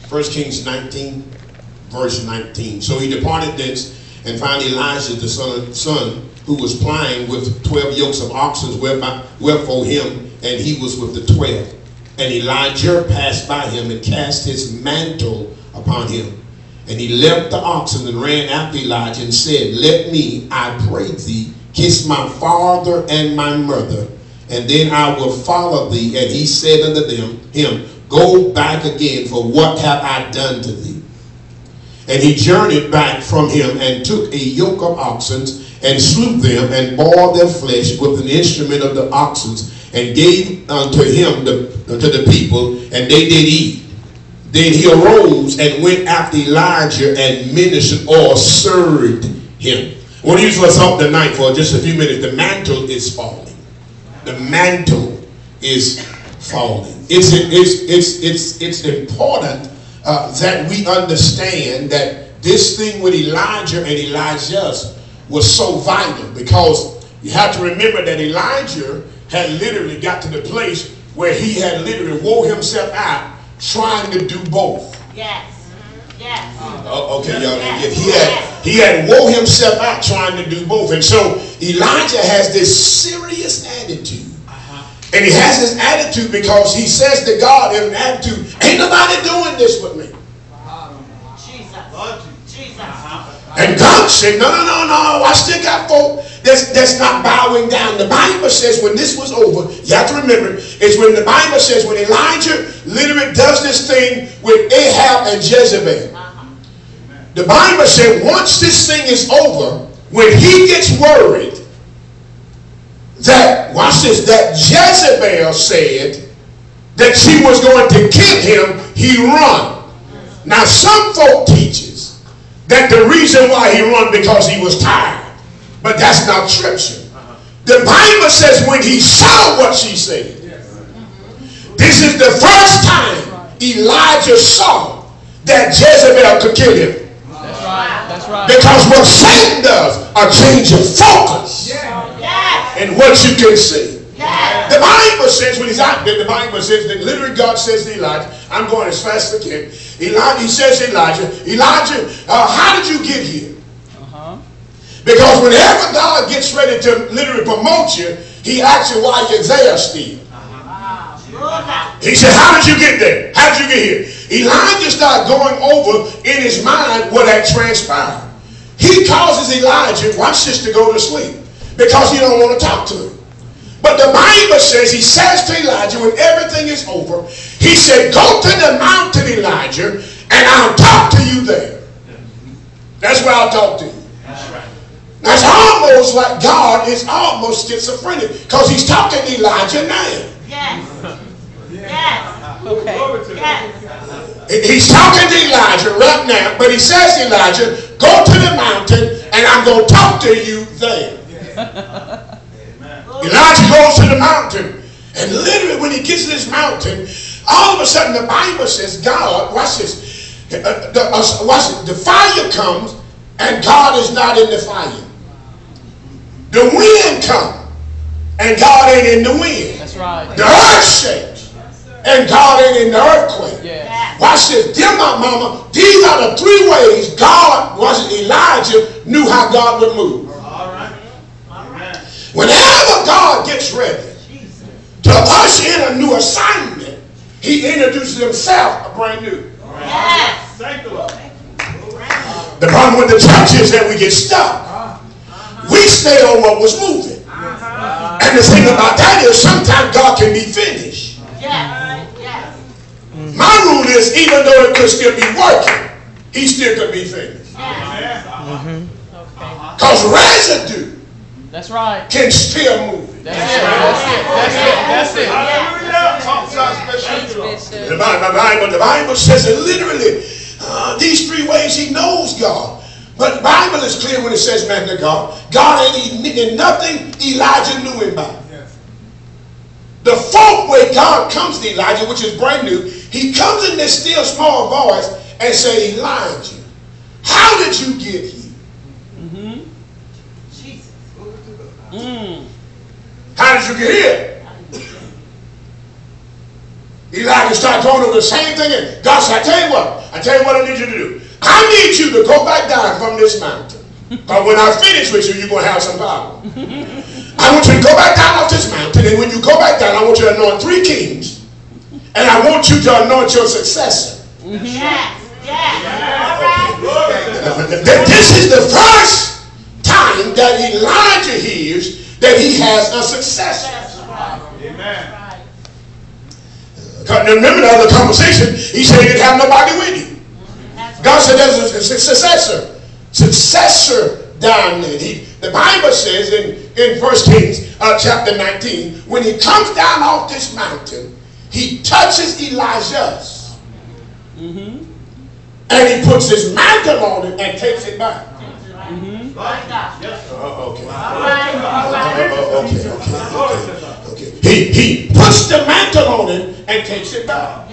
1 Kings 19, verse 19. So he departed thence and found Elijah the son who was plying with 12 yokes of oxen, wherefore him, and he was with the 12. And Elijah passed by him and cast his mantle upon him. And he left the oxen and ran after Elijah and said, Let me, I pray thee, kiss my father and my mother, and then I will follow thee. And he said unto him, Go back again, for what have I done to thee? And he journeyed back from him and took a yoke of oxen and slew them and boiled their flesh with an instrument of the oxen and gave unto him to the people, and they did eat. Then he arose and went after Elijah and ministered or served him. I want to use what's up tonight for just a few minutes. The mantle is falling. The mantle is falling. It's important that we understand that this thing with Elijah and Elijah's was so vital, because you have to remember that Elijah had literally got to the place where he had literally wore himself out trying to do both. Yes. Yes. Okay, y'all. Yes. He had wore himself out trying to do both. And so Elijah has this serious attitude. And he has this attitude because he says to God in an attitude, ain't nobody doing this with me. Jesus. And God said, no, I still got folk that's not bowing down. The Bible says when this was over, you have to remember, it's when the Bible says when Elijah literally does this thing with Ahab and Jezebel. The Bible said once this thing is over, when he gets worried that, watch this, that Jezebel said that she was going to kill him, he run. Now some folk teaches that the reason why he run because he was tired. But that's not scripture. The Bible says when he saw what she said, this is the first time Elijah saw that Jezebel could kill him. That's right. That's right. Because what Satan does, a change of focus in what you can see. The Bible says when he's out there, the Bible says that literally God says to Elijah, I'm going as fast as I can. He says to Elijah, how did you get here? Because whenever God gets ready to literally promote you, he asks you why you're there still. He said, how did you get there? How did you get here? Elijah started going over in his mind what had transpired. He causes Elijah, watch this, to go to sleep because he don't want to talk to him. But the Bible says, he says to Elijah when everything is over, he said, go to the mountain, Elijah, and I'll talk to you there. That's where I'll talk to you. That's almost like God is almost schizophrenic because he's talking to Elijah now. Yes. Yes. Okay. Yes. He's talking to Elijah right now, but he says to Elijah, go to the mountain and I'm going to talk to you there. Elijah goes to the mountain, and literally when he gets to this mountain, all of a sudden the Bible says God, watch this, the fire comes and God is not in the fire. The wind comes and God ain't in the wind. That's right. The earth shakes and God ain't in the earthquake. Yeah. Watch this, dear my mama, these are the three ways God, Elijah knew how God would move. Whenever God gets ready to usher in a new assignment, he introduces himself a brand new. Yes. The problem with the church is that we get stuck. We stay on what was moving. And the thing about that is sometimes God can be finished. Yes. My rule is even though it could still be working, he still could be finished. Because residue, that's right, can still move it. That's it. The Bible says that literally these three ways he knows God. But the Bible is clear when it says, man to God, God ain't in nothing Elijah knew him about. The fourth way God comes to Elijah, which is brand new, he comes in this still small voice and say, Elijah, how did you get here? How did you get here? Elijah started going over the same thing. And God said, I tell you what I need you to do. I need you to go back down from this mountain. Because when I finish with you, you're going to have some power. I want you to go back down off this mountain. And when you go back down, I want you to anoint 3 kings. And I want you to anoint your successor. Yes. Yes. All right. This is the first time that Elijah hears that he has a successor. Amen. Remember the other conversation, he said he didn't have nobody with him. God said there's a successor down there. The Bible says in 1 Kings chapter 19, when he comes down off this mountain, he touches Elijah's. And he puts his mantle on it and takes it back. Okay. He puts the mantle on it and takes it back.